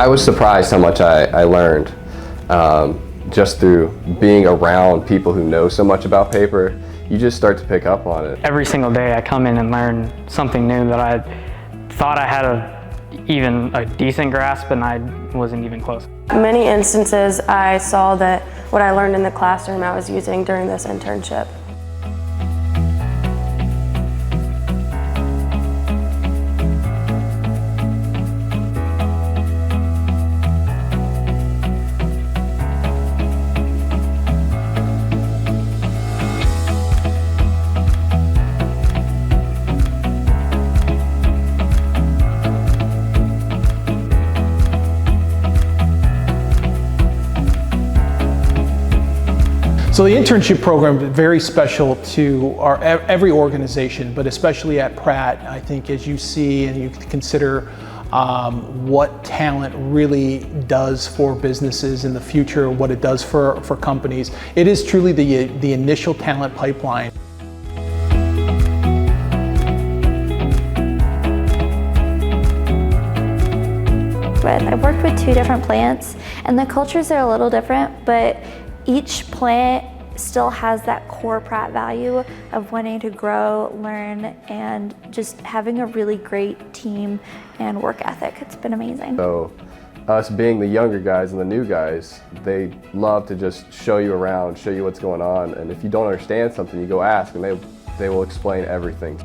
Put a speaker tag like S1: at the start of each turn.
S1: I was surprised how much I learned just through being around people who know so much about paper. You just start to pick up on it.
S2: Every single day I come in and learn something new that I thought I had even a decent grasp, and I wasn't even close.
S3: In many instances, I saw that what I learned in the classroom I was using during this internship.
S4: So the internship program is very special to every organization, but especially at Pratt. I think as you see and you consider what talent really does for businesses in the future, what it does for companies, it is truly the initial talent pipeline.
S5: I've worked with 2 different plants, and the cultures are a little different, but each plant still has that core Pratt value of wanting to grow, learn, and just having a really great team and work ethic. It's been amazing.
S1: So us being the younger guys and the new guys, they love to just show you around, show you what's going on, and if you don't understand something, you go ask and they will explain everything.